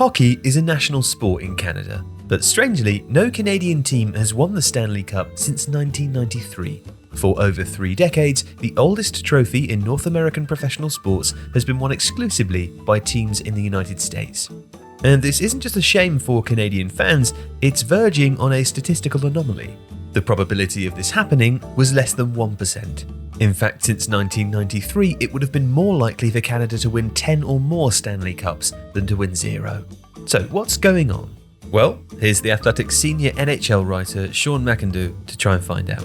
Hockey is a national sport in Canada, but strangely, no Canadian team has won the Stanley Cup since 1993. For over 3 decades, the oldest trophy in North American professional sports has been won exclusively by teams in the United States. And this isn't just a shame for Canadian fans, it's verging on a statistical anomaly. The probability of this happening was less than 1%. In fact, since 1993, it would have been more likely for Canada to win 10 or more Stanley Cups than to win 0. So what's going on? Well, here's the Athletic's senior NHL writer Sean McIndoe to try and find out.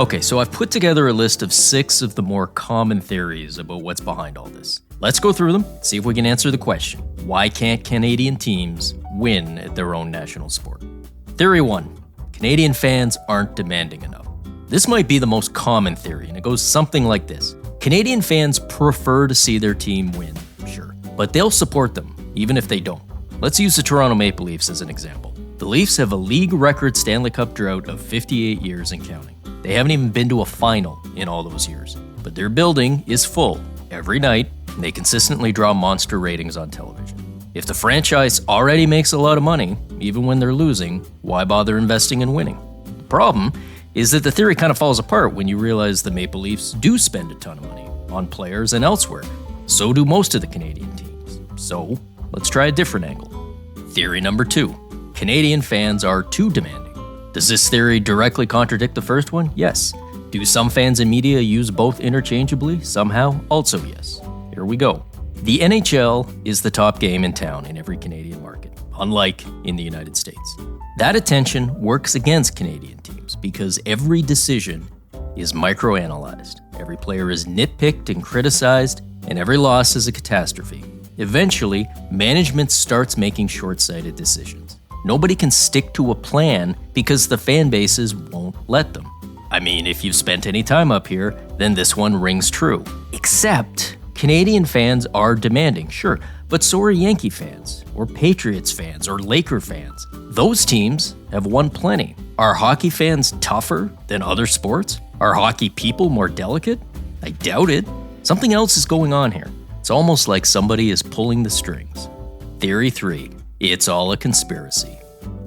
Okay, so I've put together a list of 6 of the more common theories about what's behind all this. Let's go through them, see if we can answer the question: why can't Canadian teams win at their own national sport? Theory 1. Canadian fans aren't demanding enough. This might be the most common theory, and it goes something like this. Canadian fans prefer to see their team win, sure, but they'll support them, even if they don't. Let's use the Toronto Maple Leafs as an example. The Leafs have a league record Stanley Cup drought of 58 years and counting. They haven't even been to a final in all those years, but their building is full every night, and they consistently draw monster ratings on television. If the franchise already makes a lot of money, even when they're losing, why bother investing in winning? The problem is that the theory kind of falls apart when you realize the Maple Leafs do spend a ton of money on players and elsewhere. So do most of the Canadian teams. So let's try a different angle. Theory number 2. Canadian fans are too demanding. Does this theory directly contradict the first one? Yes. Do some fans and media use both interchangeably? Somehow, also yes. Here we go. The NHL is the top game in town in every Canadian market, unlike in the United States. That attention works against Canadian teams because every decision is microanalyzed. Every player is nitpicked and criticized, and every loss is a catastrophe. Eventually, management starts making short-sighted decisions. Nobody can stick to a plan because the fan bases won't let them. I mean, if you've spent any time up here, then this one rings true. Except Canadian fans are demanding, sure, but so are Yankee fans, or Patriots fans, or Laker fans. Those teams have won plenty. Are hockey fans tougher than other sports? Are hockey people more delicate? I doubt it. Something else is going on here. It's almost like somebody is pulling the strings. Theory 3. It's all a conspiracy.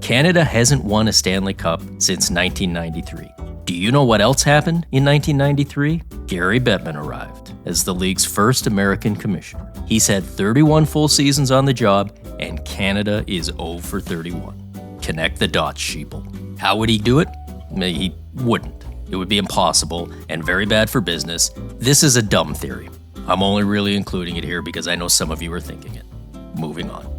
Canada hasn't won a Stanley Cup since 1993. Do you know what else happened in 1993? Gary Bettman arrived as the league's first American commissioner. He's had 31 full seasons on the job, and Canada is 0 for 31. Connect the dots, sheeple. How would he do it? He wouldn't. It would be impossible and very bad for business. This is a dumb theory. I'm only really including it here because I know some of you are thinking it. Moving on.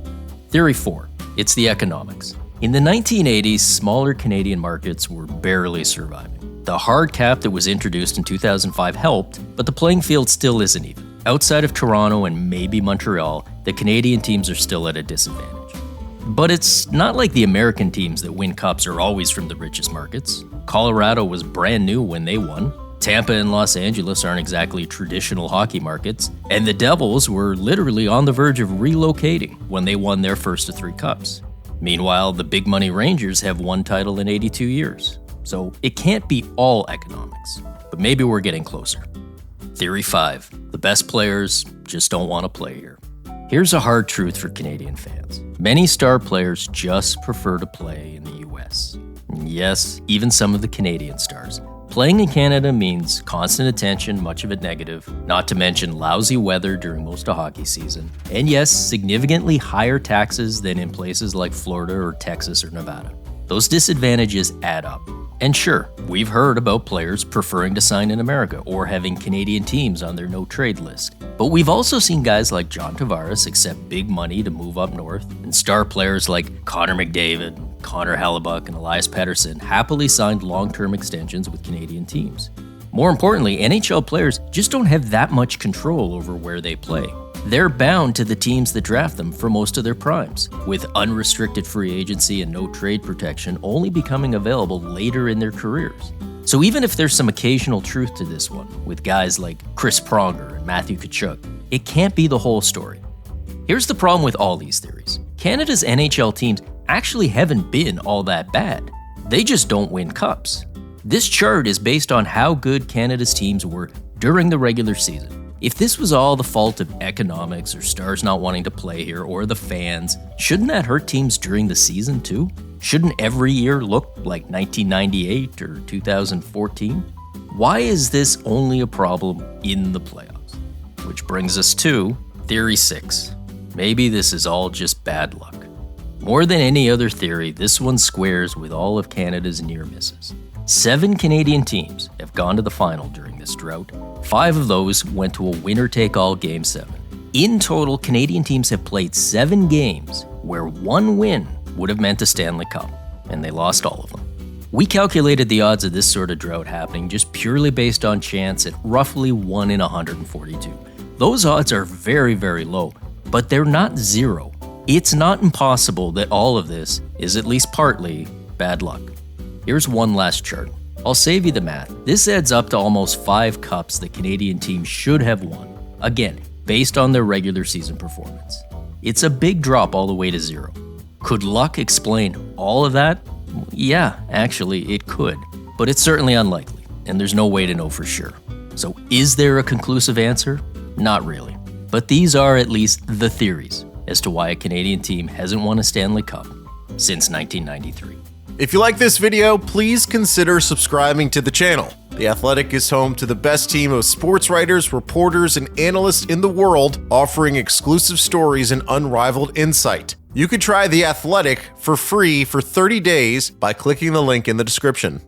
Theory 4. It's the economics. In the 1980s, smaller Canadian markets were barely surviving. The hard cap that was introduced in 2005 helped, but the playing field still isn't even. Outside of Toronto and maybe Montreal, the Canadian teams are still at a disadvantage. But it's not like the American teams that win cups are always from the richest markets. Colorado was brand new when they won. Tampa and Los Angeles aren't exactly traditional hockey markets, and the Devils were literally on the verge of relocating when they won their first of 3 cups. Meanwhile, the big money Rangers have one title in 82 years. So it can't be all economics, but maybe we're getting closer. Theory 5. The best players just don't want to play here. Here's a hard truth for Canadian fans. Many star players just prefer to play in the US. Yes, even some of the Canadian stars. Playing in Canada means constant attention, much of it negative, not to mention lousy weather during most of hockey season, and yes, significantly higher taxes than in places like Florida or Texas or Nevada. Those disadvantages add up. And sure, we've heard about players preferring to sign in America or having Canadian teams on their no-trade list. But we've also seen guys like John Tavares accept big money to move up north, and star players like Connor McDavid, Connor Hellebuck, and Elias Pettersson happily signed long-term extensions with Canadian teams. More importantly, NHL players just don't have that much control over where they play. They're bound to the teams that draft them for most of their primes, with unrestricted free agency and no trade protection only becoming available later in their careers. So even if there's some occasional truth to this one, with guys like Chris Pronger and Matthew Tkachuk, it can't be the whole story. Here's the problem with all these theories. Canada's NHL teams actually haven't been all that bad. They just don't win cups. This chart is based on how good Canada's teams were during the regular season. If this was all the fault of economics or stars not wanting to play here or the fans, shouldn't that hurt teams during the season too? Shouldn't every year look like 1998 or 2014? Why is this only a problem in the playoffs? Which brings us to Theory 6. Maybe this is all just bad luck. More than any other theory, this one squares with all of Canada's near misses. 7 Canadian teams have gone to the final during this drought. 5 of those went to a winner-take-all Game 7. In total, Canadian teams have played 7 games where one win would have meant a Stanley Cup, and they lost all of them. We calculated the odds of this sort of drought happening just purely based on chance at roughly 1 in 142. Those odds are very, very low, but they're not zero. It's not impossible that all of this is at least partly bad luck. Here's one last chart. I'll save you the math. This adds up to almost 5 cups the Canadian team should have won. Again, based on their regular season performance. It's a big drop all the way to 0. Could luck explain all of that? Yeah, actually, it could. But it's certainly unlikely, and there's no way to know for sure. So is there a conclusive answer? Not really. But these are at least the theories as to why a Canadian team hasn't won a Stanley Cup since 1993. If you like this video, please consider subscribing to the channel. The Athletic is home to the best team of sports writers, reporters, and analysts in the world, offering exclusive stories and unrivaled insight. You can try The Athletic for free for 30 days by clicking the link in the description.